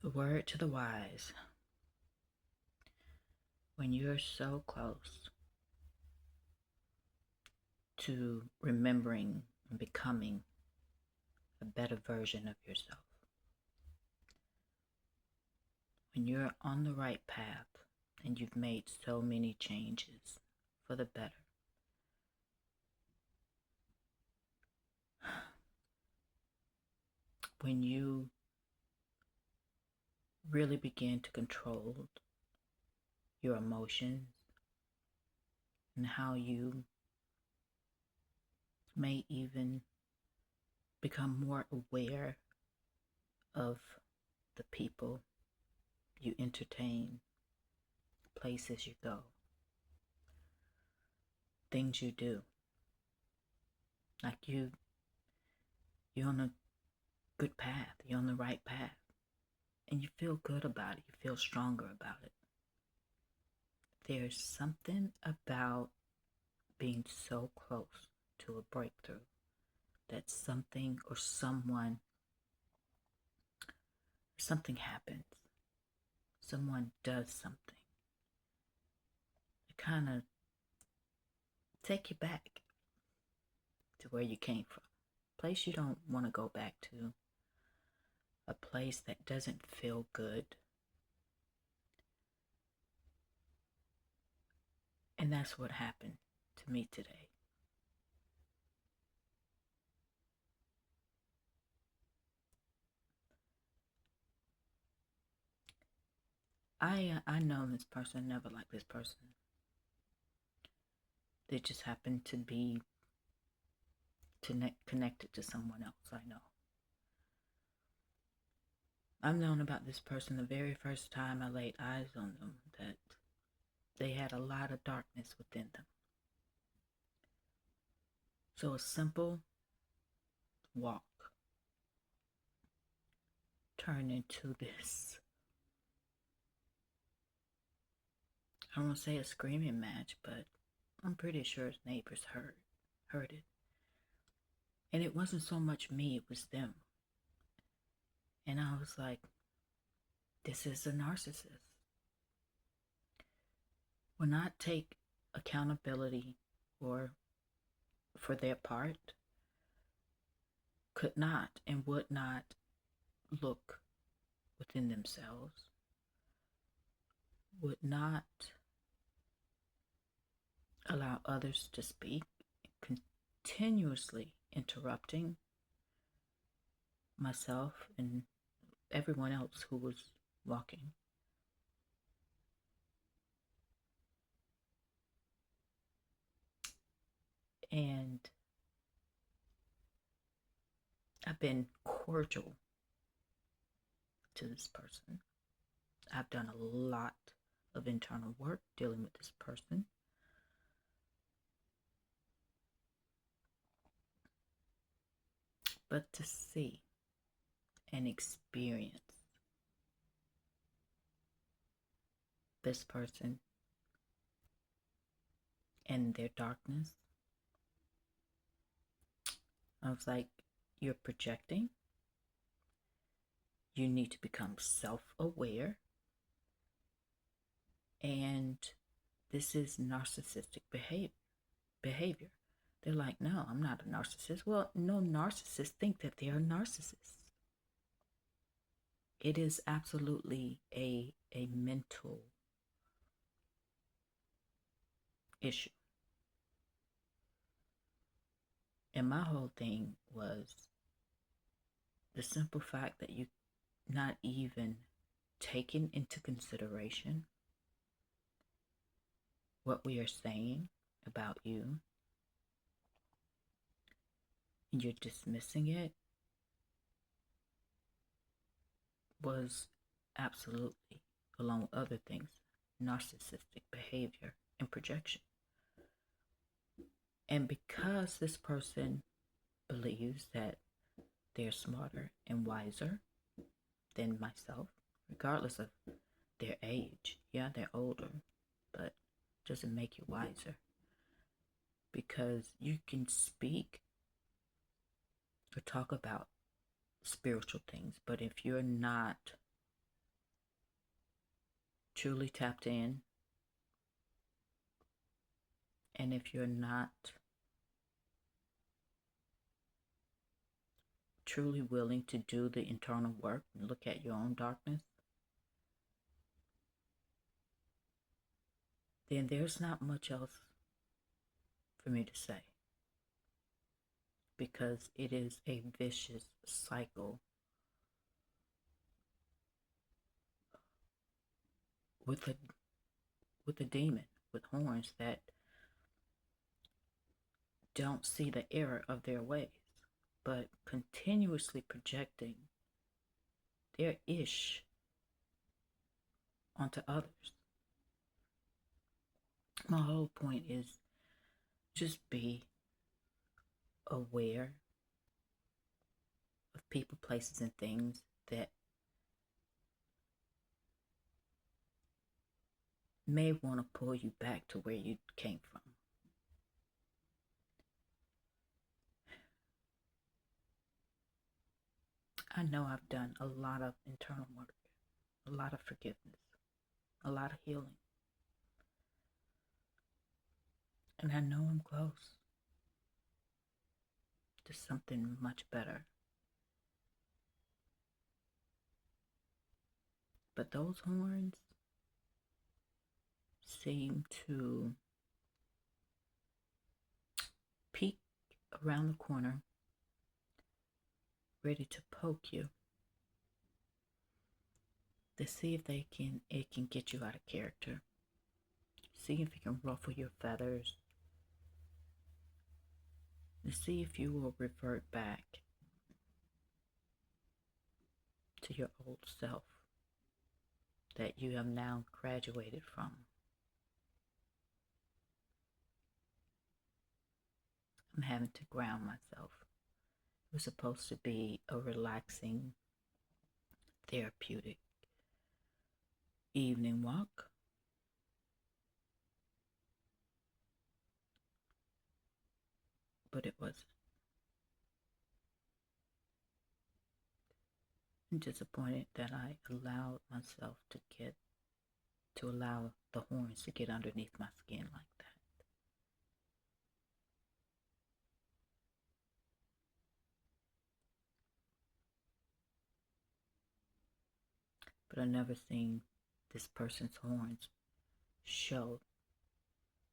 The word to the wise. When you're so close to remembering and becoming a better version of yourself, when you're on the right path and you've made so many changes for the better, when you really begin to control your emotions and how you may even become more aware of the people you entertain, places you go, things you do. Like you're on a good path, you're on the right path, and you feel good about it, you feel stronger about it. There's something about being so close to a breakthrough that something or something happens, someone does something to kind of take you back to where you came from, a place you don't want to go back to, a place that doesn't feel good. And that's what happened to me today. I know this person, never liked this person. They just happened to be connected to someone else I know. I've known about this person the very first time I laid eyes on them, that they had a lot of darkness within them. So a simple walk turned into this, I don't want to say a screaming match, but I'm pretty sure his neighbors heard it. And it wasn't so much me, it was them. And I was like, this is a narcissist. Will not take accountability or for their part, could not and would not look within themselves, would not allow others to speak, continuously interrupting myself and everyone else who was walking. And I've been cordial to this person. I've done a lot of internal work dealing with this person. But to see and experience this person and their darkness, I was like, you're projecting. You need to become self-aware. And this is narcissistic behavior. They're like, no, I'm not a narcissist. Well, no narcissists think that they are narcissists. It is absolutely a mental issue. And my whole thing was the simple fact that you not even taking into consideration what we are saying about you, and you're dismissing it, was absolutely, along with other things, narcissistic behavior and projection. And because this person believes that they're smarter and wiser than myself, regardless of their age, yeah, they're older, but doesn't make you wiser. Because you can speak or talk about spiritual things, but if you're not truly tapped in, and if you're not truly willing to do the internal work and look at your own darkness, then there's not much else for me to say, because it is a vicious cycle with a demon with horns that don't see the error of their ways, but continuously projecting their ish onto others. My whole point is just be aware of people, places, and things that may want to pull you back to where you came from. I know I've done a lot of internal work, a lot of forgiveness, a lot of healing. And I know I'm close to something much better. But those horns seem to peek around the corner, ready to poke you, to see if it can get you out of character. See if it can ruffle your feathers. To see if you will revert back to your old self that you have now graduated from. I'm having to ground myself. It was supposed to be a relaxing, therapeutic evening walk. But it wasn't. I'm disappointed that I allowed myself to allow the horns to get underneath my skin like that. But I've never seen this person's horns show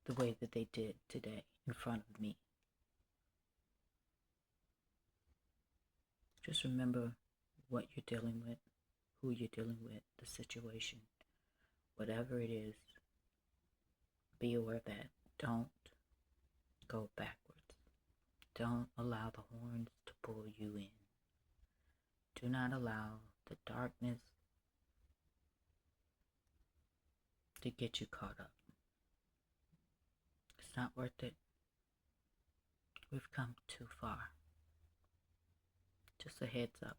the way that they did today in front of me. Just remember what you're dealing with, who you're dealing with, the situation, whatever it is. Be aware that don't go backwards. Don't allow the horns to pull you in. Do not allow the darkness to get you caught up. It's not worth it. We've come too far. Just a heads up.